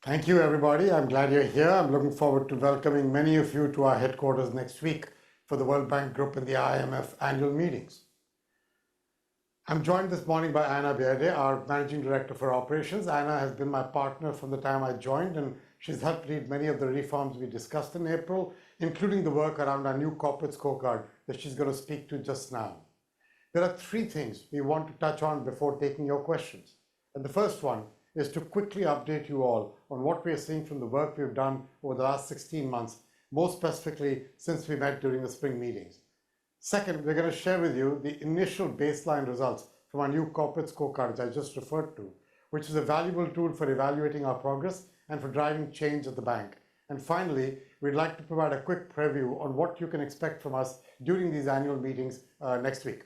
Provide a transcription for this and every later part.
Thank you, everybody. I'm glad you're here. I'm looking forward to welcoming many of you to our headquarters next week for the World Bank Group and the IMF annual meetings. I'm joined this morning by Anna Beerde, our Managing Director for Operations. Anna has been my partner from the time I joined, and she's helped lead many of the reforms we discussed in April, including the work around our new corporate scorecard that she's going to speak to just now. There are three things we want to touch on before taking your questions. And the first one is to quickly update you all on what we are seeing from the work we've done over the last 16 months, more specifically since we met during the spring meetings. Second, we're going to share with you the initial baseline results from our new corporate scorecard, which I just referred to, which is a valuable tool for evaluating our progress and for driving change at the bank. And finally, we'd like to provide a quick preview on what you can expect from us during these annual meetings next week.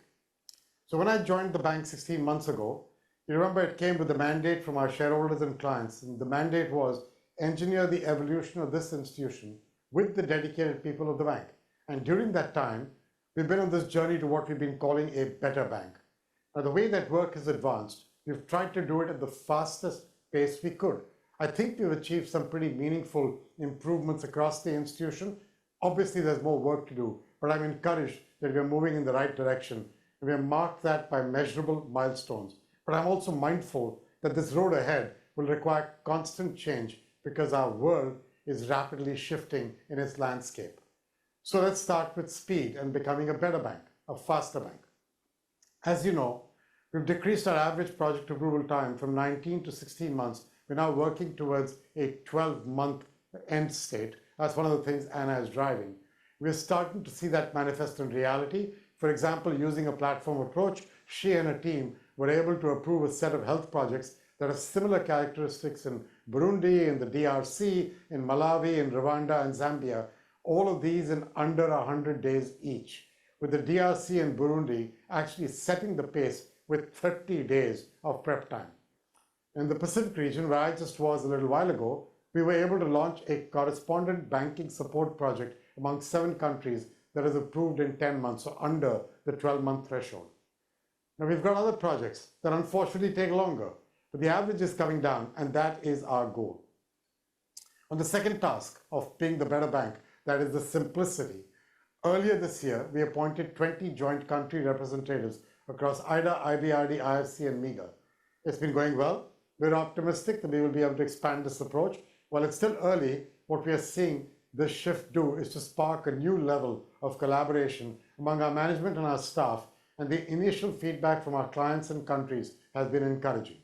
So when I joined the bank 16 months ago, you remember it came with the mandate from our shareholders and clients. And the mandate was engineer the evolution of this institution with the dedicated people of the bank. And during that time, we've been on this journey to what we've been calling a better bank. Now, the way that work has advanced, we've tried to do it at the fastest pace we could. I think we've achieved some pretty meaningful improvements across the institution. Obviously, there's more work to do, but I'm encouraged that we're moving in the right direction. We have marked that by measurable milestones. But I'm also mindful that this road ahead will require constant change because our world is rapidly shifting in its landscape. So let's start with speed and becoming a better bank, a faster bank. As you know, we've decreased our average project approval time from 19 to 16 months. We're now working towards a 12-month end state. That's one of the things Anna is driving. We're starting to see that manifest in reality. For example, using a platform approach, she and her team were able to approve a set of health projects that have similar characteristics in Burundi, in the DRC, in Malawi, in Rwanda, and Zambia, all of these in under 100 days each, with the DRC and Burundi actually setting the pace with 30 days of prep time. In the Pacific region, where I just was a little while ago, we were able to launch a correspondent banking support project among 7 countries that is approved in 10 months, so under the 12-month threshold. Now, we've got other projects that unfortunately take longer, but the average is coming down, and that is our goal. On the second task of being the better bank, that is the simplicity, earlier this year, we appointed 20 joint country representatives across IDA, IBRD, IFC, and MIGA. It's been going well. We're optimistic that we will be able to expand this approach. While it's still early, what we are seeing this shift do is to spark a new level of collaboration among our management and our staff, and the initial feedback from our clients and countries has been encouraging.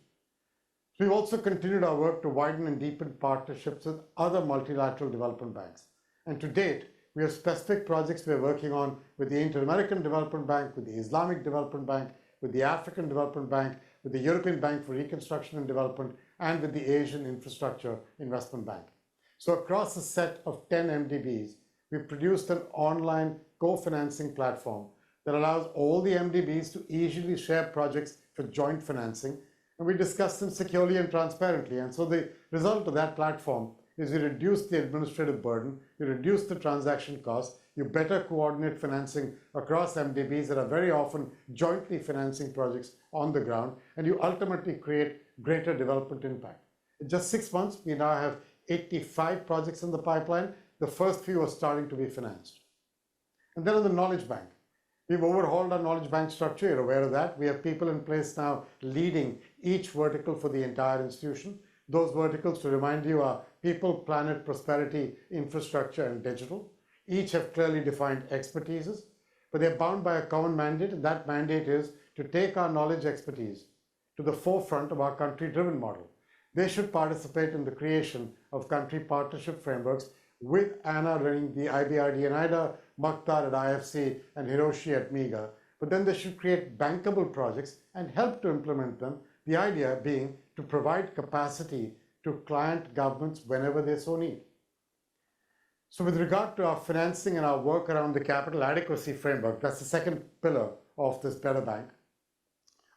We've also continued our work to widen and deepen partnerships with other multilateral development banks. And to date, we have specific projects we're working on with the Inter-American Development Bank, with the Islamic Development Bank, with the African Development Bank, with the European Bank for Reconstruction and Development, and with the Asian Infrastructure Investment Bank. So across a set of 10 MDBs, we've produced an online co-financing platform that allows all the MDBs to easily share projects for joint financing, and we discuss them securely and transparently. And so the result of that platform is you reduce the administrative burden, you reduce the transaction costs, you better coordinate financing across MDBs that are very often jointly financing projects on the ground, and you ultimately create greater development impact. In just 6 months, we now have 85 projects in the pipeline. The first few are starting to be financed. And then on the Knowledge Bank, we've overhauled our Knowledge Bank structure. You're aware of that. We have people in place now leading each vertical for the entire institution. Those verticals, to remind you, are people, planet, prosperity, infrastructure, and digital. Each have clearly defined expertises, but they're bound by a common mandate, and that mandate is to take our knowledge expertise to the forefront of our country-driven model. They should participate in the creation of country partnership frameworks with Anna running the IBRD and IDA, Mukhtar at IFC, and Hiroshi at MIGA. But then they should create bankable projects and help to implement them, the idea being to provide capacity to client governments whenever they so need. So with regard to our financing and our work around the capital adequacy framework, that's the second pillar of this better bank.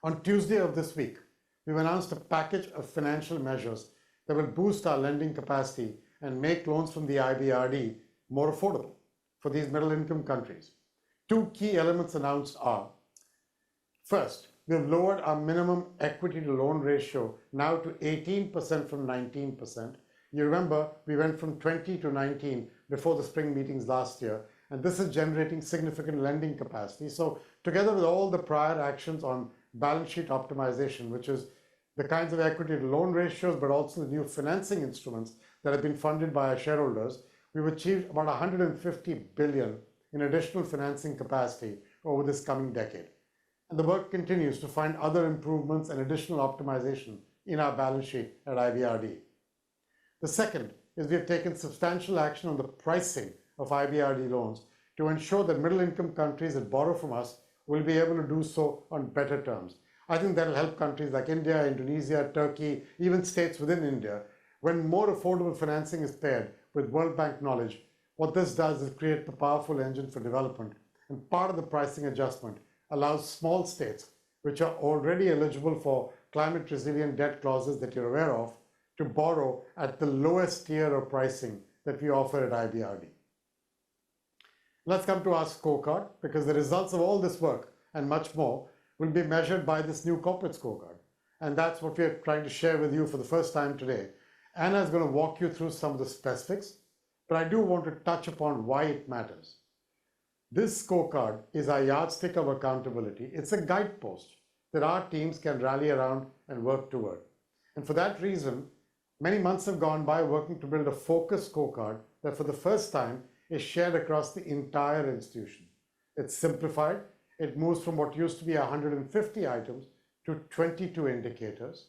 On Tuesday of this week, we've announced a package of financial measures that will boost our lending capacity and make loans from the IBRD more affordable for these middle-income countries. 2 key elements announced are, first, we have lowered our minimum equity to loan ratio now to 18% from 19%. You remember we went from 20 to 19 before the spring meetings last year, and this is generating significant lending capacity. So together with all the prior actions on balance sheet optimization, which is the kinds of equity to loan ratios, but also the new financing instruments that have been funded by our shareholders, we've achieved about 150 billion in additional financing capacity over this coming decade. And the work continues to find other improvements and additional optimization in our balance sheet at IBRD. The second is we have taken substantial action on the pricing of IBRD loans to ensure that middle-income countries that borrow from us will be able to do so on better terms. I think that will help countries like India, Indonesia, Turkey, even states within India. When more affordable financing is paired with World Bank knowledge, what this does is create the powerful engine for development. And part of the pricing adjustment allows small states, which are already eligible for climate resilient debt clauses that you're aware of, to borrow at the lowest tier of pricing that we offer at IBRD. Let's come to our scorecard, because the results of all this work and much more will be measured by this new corporate scorecard. And that's what we're trying to share with you for the first time today. Anna is going to walk you through some of the specifics, but I do want to touch upon why it matters. This scorecard is our yardstick of accountability. It's a guidepost that our teams can rally around and work toward. And for that reason, many months have gone by working to build a focused scorecard that for the first time is shared across the entire institution. It's simplified. It moves from what used to be 150 items to 22 indicators.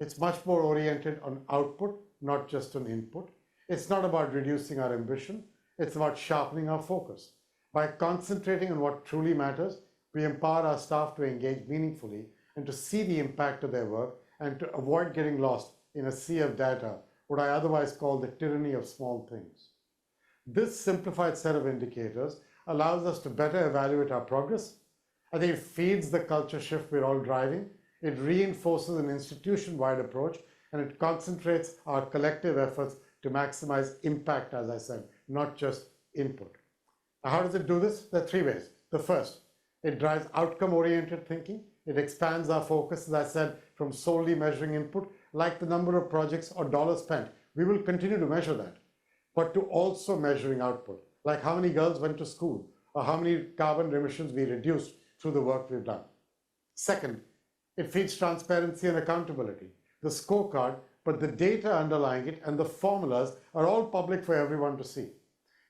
It's much more oriented on output, not just on input. It's not about reducing our ambition. It's about sharpening our focus. By concentrating on what truly matters, we empower our staff to engage meaningfully and to see the impact of their work and to avoid getting lost in a sea of data, what I otherwise call the tyranny of small things. This simplified set of indicators allows us to better evaluate our progress. I think it feeds the culture shift we're all driving. It reinforces an institution-wide approach, and it concentrates our collective efforts to maximize impact, as I said, not just input. Now, how does it do this? There are three ways. The first, it drives outcome-oriented thinking. It expands our focus, as I said, from solely measuring input, like the number of projects or dollars spent. We will continue to measure that, but to also measuring output, like how many girls went to school or how many carbon emissions we reduced through the work we've done. Second, it feeds transparency and accountability. The scorecard, but the data underlying it and the formulas are all public for everyone to see.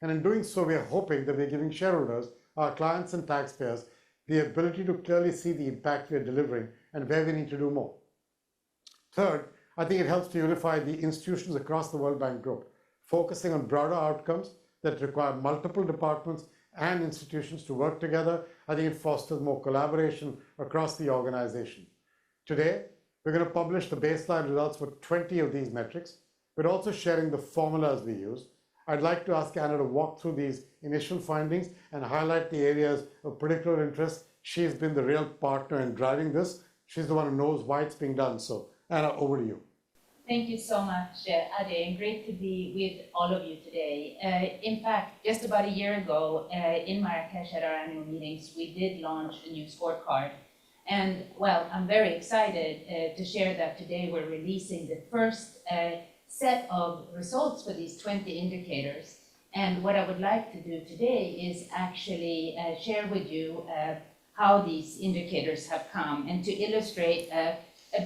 And in doing so, we are hoping that we're giving shareholders, our clients and taxpayers, the ability to clearly see the impact we're delivering and where we need to do more. Third, I think it helps to unify the institutions across the World Bank Group, focusing on broader outcomes that require multiple departments and institutions to work together. I think it fosters more collaboration across the organization. Today, we're going to publish the baseline results for 20 of these metrics. We're also sharing the formulas we use. I'd like to ask Anna to walk through these initial findings and highlight the areas of particular interest. She's been the real partner in driving this. She's the one who knows why it's being done. So, Anna, over to you. Thank you so much, Ade, and great to be with all of you today. In fact, just about a year ago, in Marrakesh at our annual meetings, we did launch a new scorecard. And well, I'm very excited to share that today we're releasing the first set of results for these 20 indicators. And what I would like to do today is actually share with you how these indicators have come and to illustrate a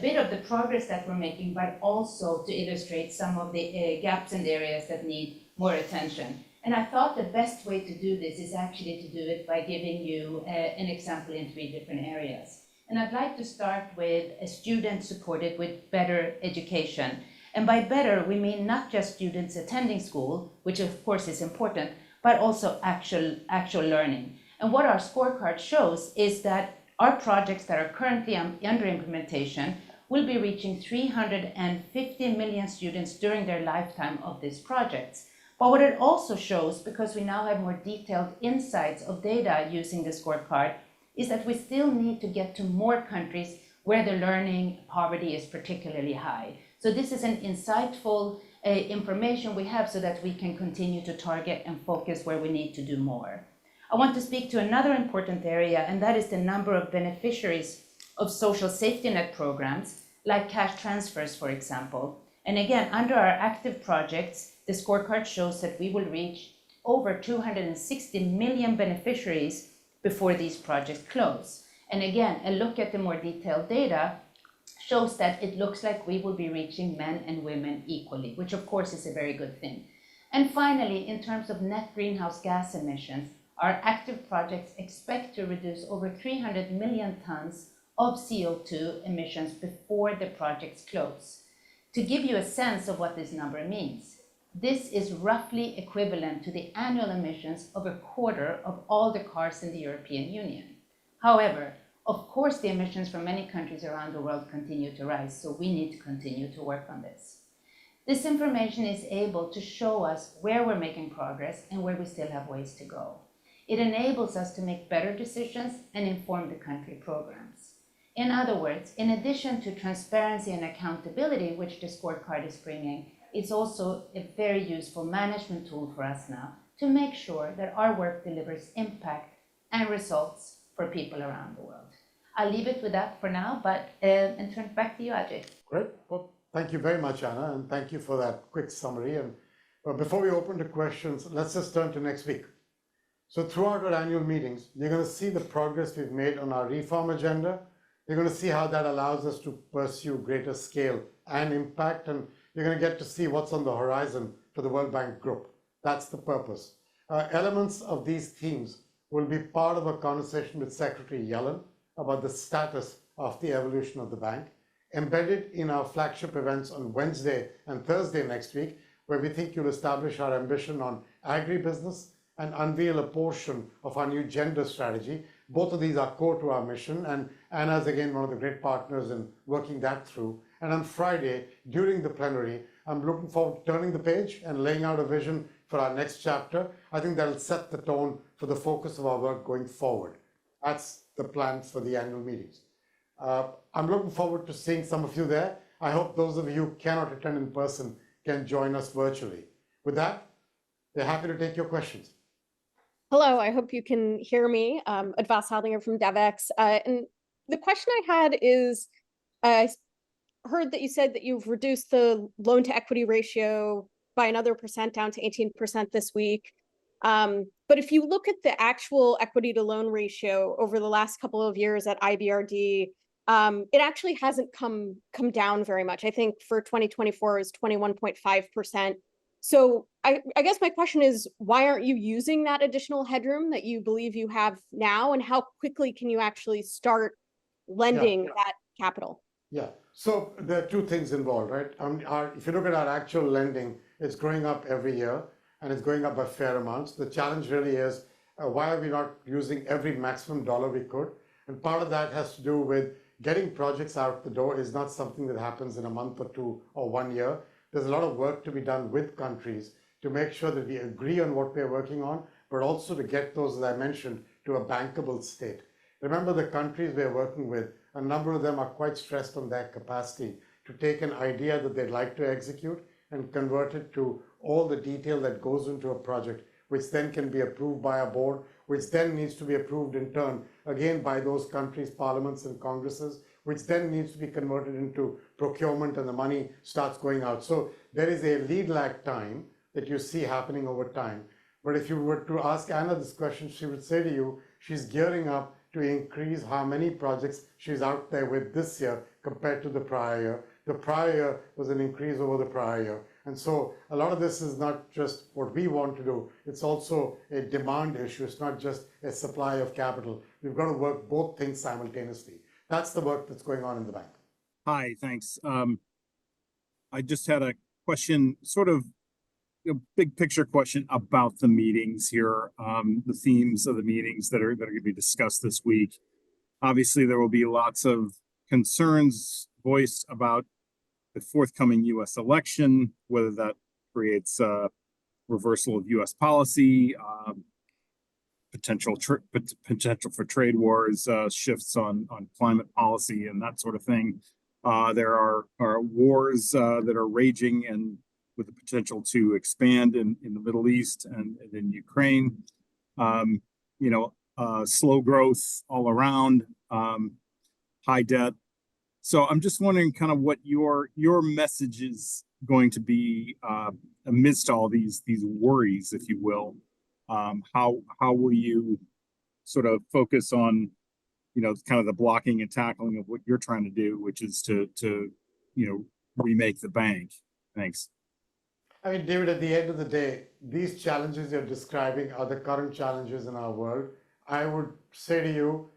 bit of the progress that we're making, but also to illustrate some of the gaps and areas that need more attention. And I thought the best way to do this is actually to do it by giving you an example in 3 different areas. And I'd like to start with a student supported with better education. And by better, we mean not just students attending school, which of course is important, but also actual learning. And what our scorecard shows is that our projects that are currently under implementation will be reaching 350 million students during their lifetime of these projects. But what it also shows, because we now have more detailed insights of data using the scorecard, is that we still need to get to more countries where the learning poverty is particularly high. So this is an insightful information we have so that we can continue to target and focus where we need to do more. I want to speak to another important area, and that is the number of beneficiaries of social safety net programs, like cash transfers, for example. And again, under our active projects, the scorecard shows that we will reach over 260 million beneficiaries before these projects close. And again, a look at the more detailed data shows that it looks like we will be reaching men and women equally, which of course is a very good thing. And finally, in terms of net greenhouse gas emissions, our active projects expect to reduce over 300 million tons of CO2 emissions before the projects close. To give you a sense of what this number means, this is roughly equivalent to the annual emissions of a quarter of all the cars in the European Union. However, of course, the emissions from many countries around the world continue to rise, so we need to continue to work on this. This information is able to show us where we're making progress and where we still have ways to go. It enables us to make better decisions and inform the country programs. In other words, in addition to transparency and accountability, which the scorecard is bringing, it's also a very useful management tool for us now to make sure that our work delivers impact and results for people around the world. I'll leave it with that for now, and turn it back to you, Ajay. Great. Well, thank you very much, Anna, and thank you for that quick summary. And before we open to questions, let's just turn to next week. So throughout our annual meetings, you're going to see the progress we've made on our reform agenda. You're going to see how that allows us to pursue greater scale and impact, and you're going to get to see what's on the horizon for the World Bank Group. That's the purpose. Elements of these themes will be part of a conversation with Secretary Yellen about the status of the evolution of the bank, embedded in our flagship events on Wednesday and Thursday next week, where we think you'll establish our ambition on agribusiness and unveil a portion of our new gender strategy. Both of these are core to our mission, and Anna is again one of the great partners in working that through. And on Friday, during the plenary, I'm looking forward to turning the page and laying out a vision for our next chapter. I think that'll set the tone for the focus of our work going forward. That's the plans for the annual meetings. I'm looking forward to seeing some of you there. I hope those of you who cannot attend in person can join us virtually. With that, they're happy to take your questions. Hello, I hope you can hear me. Advas Haldinger from DevEx. And the question I had is, I heard that you said that you've reduced the loan to equity ratio by another percent down to 18% this week. But if you look at the actual equity to loan ratio over the last couple of years at IBRD, it actually hasn't come down very much. I think for 2024 is 21.5%. So I guess my question is, why aren't you using that additional headroom that you believe you have now, and how quickly can you actually start lending that capital? Yeah, so there are two things involved, right? If you look at our actual lending, it's growing up every year, and it's going up by fair amounts. The challenge really is, why are we not using every maximum dollar we could? And part of that has to do with getting projects out the door is not something that happens in a month or two or 1 year. There's a lot of work to be done with countries to make sure that we agree on what we're working on, but also to get those, as I mentioned, to a bankable state. Remember, the countries we're working with, a number of them are quite stressed on their capacity to take an idea that they'd like to execute and convert it to all the detail that goes into a project, which then can be approved by a board, which then needs to be approved in turn, again, by those countries' parliaments and congresses, which then needs to be converted into procurement, and the money starts going out. So there is a lead lag time that you see happening over time. But if you were to ask Anna this question, she would say to you, she's gearing up to increase how many projects she's out there with this year compared to the prior year. The prior year was an increase over the prior year. And so a lot of this is not just what we want to do, it's also a demand issue. It's not just a supply of capital. We've got to work both things simultaneously. That's the work that's going on in the bank. Hi, thanks. I just had a question, sort of a big picture question about the meetings here, the themes of the meetings that are going to be discussed this week. Obviously, there will be lots of concerns voiced about the forthcoming U.S. election, whether that creates a reversal of U.S. policy, potential for trade wars, shifts on climate policy, and that sort of thing. There are wars that are raging and with the potential to expand in the Middle East and in Ukraine. Slow growth all around, high debt. So I'm just wondering kind of what your messages going to be amidst all these worries, if you will? How will you sort of focus on, you know, kind of the blocking and tackling of what you're trying to do, which is to you know, remake the bank? Thanks. I mean, David, at the end of the day, these challenges you're describing are the current challenges in our world. I would say to you,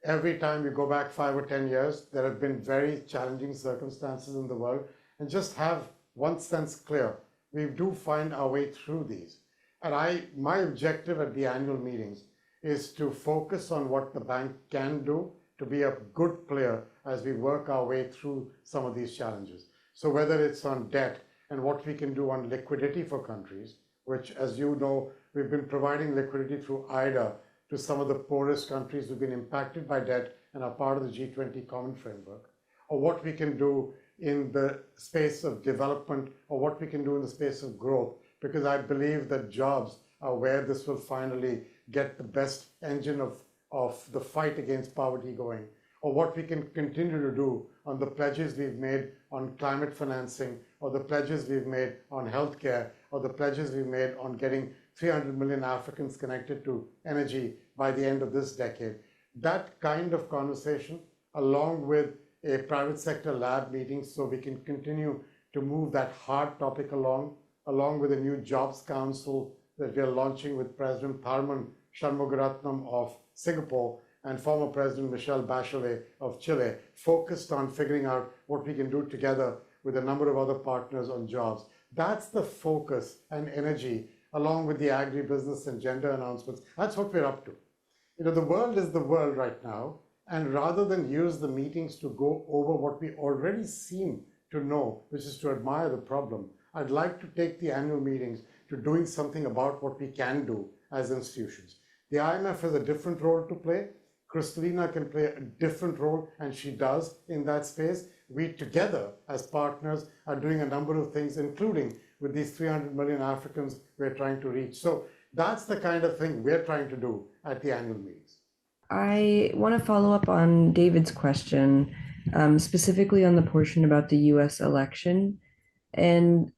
every time you go back 5 or 10 years, there have been very challenging circumstances in the world, and just have one sense clear. We do find our way through these. And my objective at the annual meetings is to focus on what the bank can do to be a good player as we work our way through some of these challenges. So whether it's on debt and what we can do on liquidity for countries, which, as you know, we've been providing liquidity through IDA to some of the poorest countries who've been impacted by debt and are part of the G20 common framework, or what we can do in the space of development, or what we can do in the space of growth, because I believe that jobs are where this will finally get the best engine of the fight against poverty going, or what we can continue to do on the pledges we've made on climate financing, or the pledges we've made on healthcare, or the pledges we've made on getting 300 million Africans connected to energy by the end of this decade. That kind of conversation, along with a private sector lab meeting, so we can continue to move that hard topic along with a new jobs council that we are launching with President Tharman Shanmugaratnam of Singapore and former President Michelle Bachelet of Chile, focused on figuring out what we can do together with a number of other partners on jobs. That's the focus and energy, along with the agribusiness and gender announcements. That's what we're up to. You know, the world is the world right now, and rather than use the meetings to go over what we already seem to know, which is to admire the problem, I'd like to take the annual meetings to doing something about what we can do as institutions. The IMF has a different role to play. Kristalina can play a different role, and she does in that space. We together, as partners, are doing a number of things, including with these 300 million Africans we're trying to reach. So that's the kind of thing we're trying to do at the annual meetings. I want to follow up on David's question, specifically on the portion about the US election. And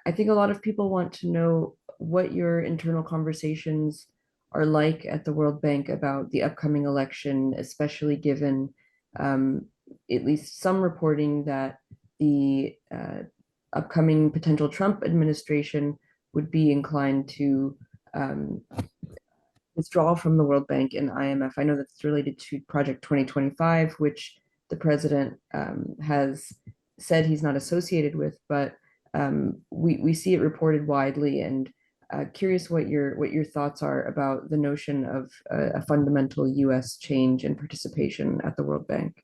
I think a lot of people want to know what your internal conversations are like at the World Bank about the upcoming election, especially given at least some reporting that the upcoming potential Trump administration would be inclined to withdraw from the World Bank and IMF. I know that's related to Project 2025, which the president has said he's not associated with, but we see it reported widely, and curious what your thoughts are about the notion of a fundamental US change in participation at the World Bank.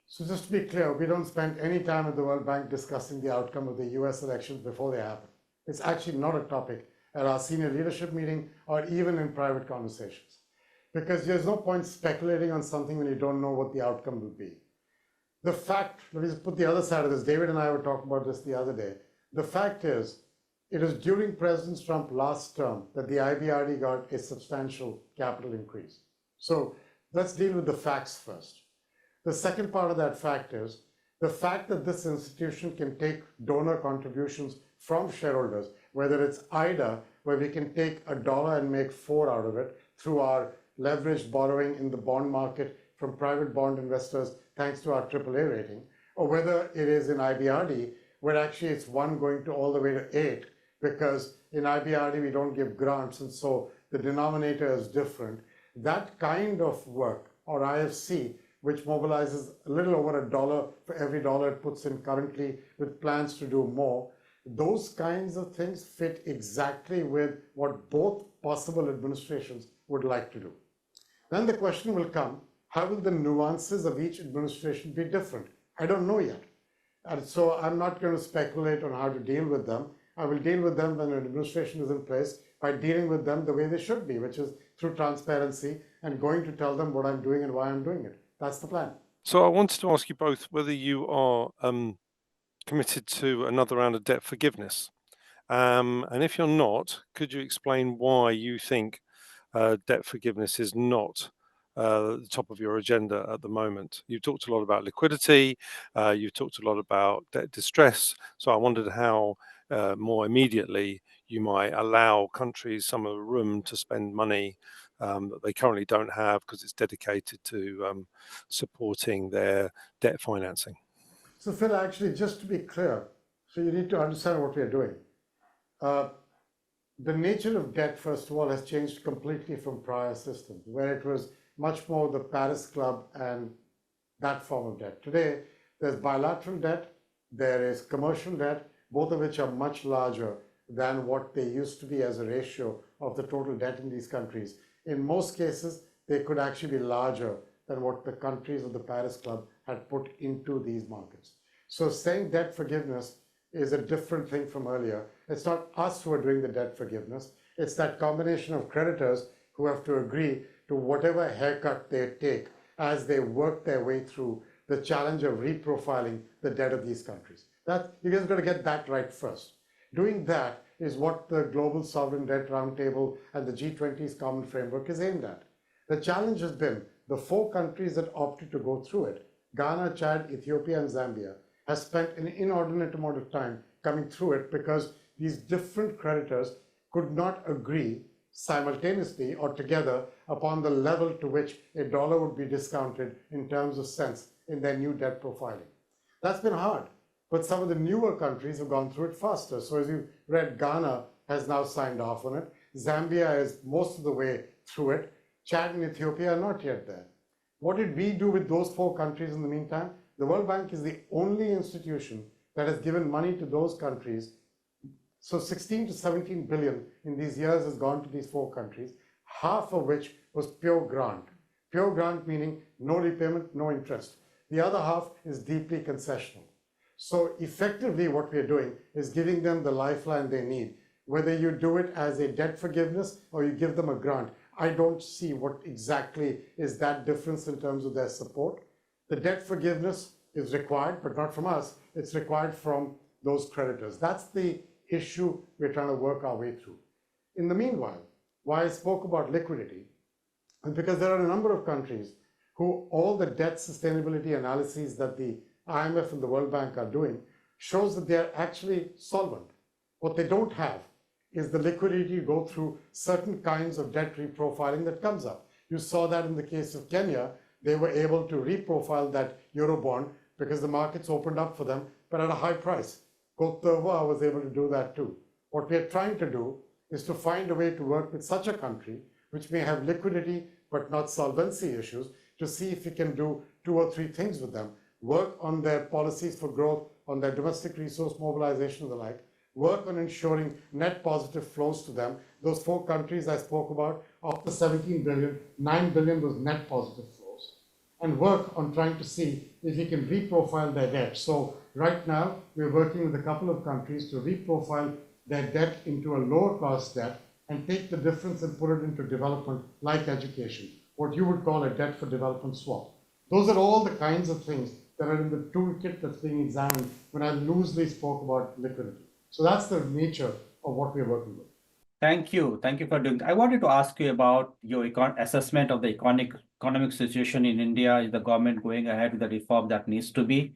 So just to be clear, we don't spend any time at the World Bank discussing the outcome of the US elections before they happen. It's actually not a topic at our senior leadership meeting or even in private conversations, because there's no point speculating on something when you don't know what the outcome will be. The fact, let me just put the other side of this. David and I were talking about this the other day. The fact is, it is during President Trump's last term that the IBRD got a substantial capital increase. So let's deal with the facts first. The second part of that fact is the fact that this institution can take donor contributions from shareholders, whether it's IDA, where we can take $1 and make 4 out of it through our leveraged borrowing in the bond market from private bond investors, thanks to our AAA rating, or whether it is in IBRD, where actually it's 1 going to all the way to 8, because in IBRD we don't give grants, and so the denominator is different. That kind of work, or IFC, which mobilizes a little over $1 for every dollar it puts in currently, with plans to do more, those kinds of things fit exactly with what both possible administrations would like to do. Then the question will come, how will the nuances of each administration be different? I don't know yet. And so I'm not going to speculate on how to deal with them. I will deal with them when an administration is in place by dealing with them the way they should be, which is through transparency and going to tell them what I'm doing and why I'm doing it. That's the plan. So I wanted to ask you both whether you are committed to another round of debt forgiveness. And if you're not, could you explain why you think debt forgiveness is not the top of your agenda at the moment. You talked a lot about liquidity, you talked a lot about debt distress. So I wondered how more immediately you might allow countries some of the room to spend money that they currently don't have because it's dedicated to supporting their debt financing. So Phil, actually, just to be clear, so you need to understand what we are doing. The nature of debt, first of all, has changed completely from prior systems, where it was much more the Paris Club and that form of debt. Today, there's bilateral debt, there is commercial debt, both of which are much larger than what they used to be as a ratio of the total debt in these countries. In most cases, they could actually be larger than what the countries of the Paris Club had put into these markets. So saying debt forgiveness is a different thing from earlier. It's not us who are doing the debt forgiveness. It's that combination of creditors who have to agree to whatever haircut they take as they work their way through the challenge of reprofiling the debt of these countries. You guys got to get that right first. Doing that is what the Global Sovereign Debt Roundtable and the G20's common framework is aimed at. The challenge has been the 4 countries that opted to go through it, Ghana, Chad, Ethiopia, and Zambia, has spent an inordinate amount of time coming through it because these different creditors could not agree simultaneously or together upon the level to which a dollar would be discounted in terms of cents in their new debt profiling. That's been hard, but some of the newer countries have gone through it faster. So as you read, Ghana has now signed off on it. Zambia is most of the way through it. Chad and Ethiopia are not yet there. What did we do with those 4 countries in the meantime? The World Bank is the only institution that has given money to those countries. So 16 to 17 billion in these years has gone to these 4 countries, half of which was pure grant. Pure grant meaning no repayment, no interest. The other half is deeply concessional. So effectively what we are doing is giving them the lifeline they need. Whether you do it as a debt forgiveness or you give them a grant, I don't see what exactly is that difference in terms of their support. The debt forgiveness is required, but not from us. It's required from those creditors. That's the issue we're trying to work our way through. In the meanwhile, why I spoke about liquidity, and because there are a number of countries who all the debt sustainability analyses that the IMF and the World Bank are doing shows that they're actually solvent. What they don't have is the liquidity to go through certain kinds of debt reprofiling that comes up. You saw that in the case of Kenya. They were able to reprofile that Eurobond because the markets opened up for them, but at a high price. Cote d'Ivoire was able to do that too. What we are trying to do is to find a way to work with such a country, which may have liquidity but not solvency issues, to see if we can do 2 or 3 things with them. Work on their policies for growth, on their domestic resource mobilization and the like, work on ensuring net positive flows to them. Those 4 countries I spoke about, of the 17 billion, 9 billion was net positive flows, and work on trying to see if we can reprofile their debt. So right now, we're working with a couple of countries to reprofile their debt into a lower cost debt and take the difference and put it into development like education, what you would call a debt for development swap. Those are all the kinds of things that are in the toolkit that's being examined when I loosely spoke about liquidity. So that's the nature of what we're working with. Thank you. Thank you for doing that. I wanted to ask you about your assessment of the economic situation in India. Is the government going ahead with the reform that needs to be?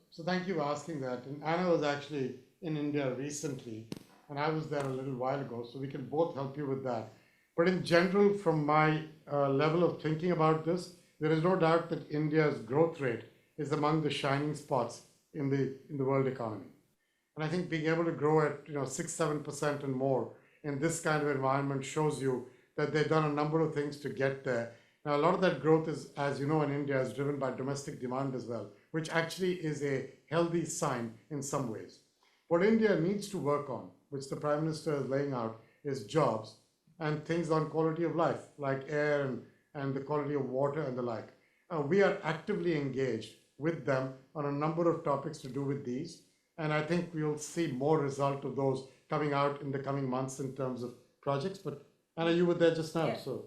So thank you for asking that. And Anna was actually in India recently, and I was there a little while ago, so we can both help you with that. But in general, from my level of thinking about this, there is no doubt that India's growth rate is among the shining spots in the world economy. And I think being able to grow at 6-7% and more in this kind of environment shows you that they've done a number of things to get there. Now, a lot of that growth is, as you know, in India is driven by domestic demand as well, which actually is a healthy sign in some ways. What India needs to work on, which the Prime Minister is laying out, is jobs and things on quality of life, like air and the quality of water and the like. We are actively engaged with them on a number of topics to do with these. And I think we'll see more result of those coming out in the coming months in terms of projects. But Anna, you were there just now, so.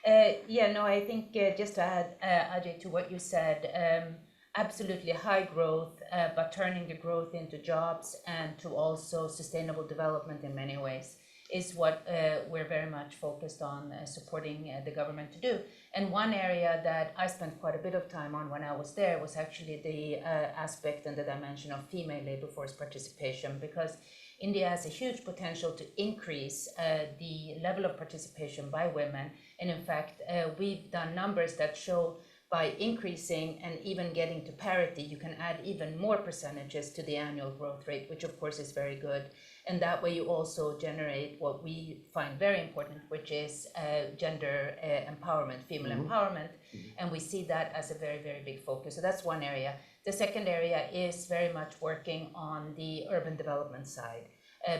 I think just to add, Ajay, to what you said, absolutely high growth, but turning the growth into jobs and to also sustainable development in many ways. is what we're very much focused on supporting the government to do. And one area that I spent quite a bit of time on when I was there was actually the aspect and the dimension of female labor force participation, because India has a huge potential to increase the level of participation by women. And in fact, we've done numbers that show by increasing and even getting to parity, you can add even more percentages to the annual growth rate, which of course is very good. And that way you also generate what we find very important, which is gender empowerment, female empowerment. And we see that as a very, very big focus. So that's one area. The second area is very much working on the urban development side,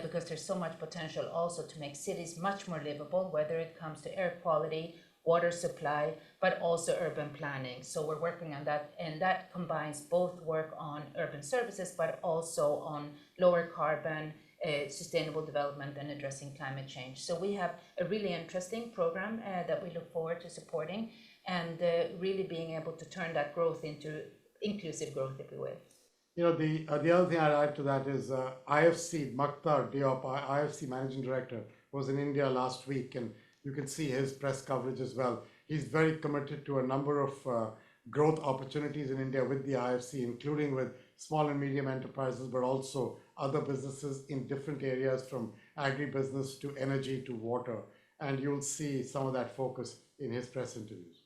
because there's so much potential also to make cities much more livable, whether it comes to air quality, water supply, but also urban planning. So we're working on that, and that combines both work on urban services, but also on lower carbon, sustainable development and addressing climate change. So we have a really interesting program that we look forward to supporting, and really being able to turn that growth into inclusive growth, if you will. You know, the other thing I'd add to that is IFC, Makhtar Diop, IFC Managing Director, was in India last week, and you can see his press coverage as well. He's very committed to a number of growth opportunities in India with the IFC, including with small and medium enterprises, but also other businesses in different areas from agribusiness to energy to water. And you'll see some of that focus in his press interviews.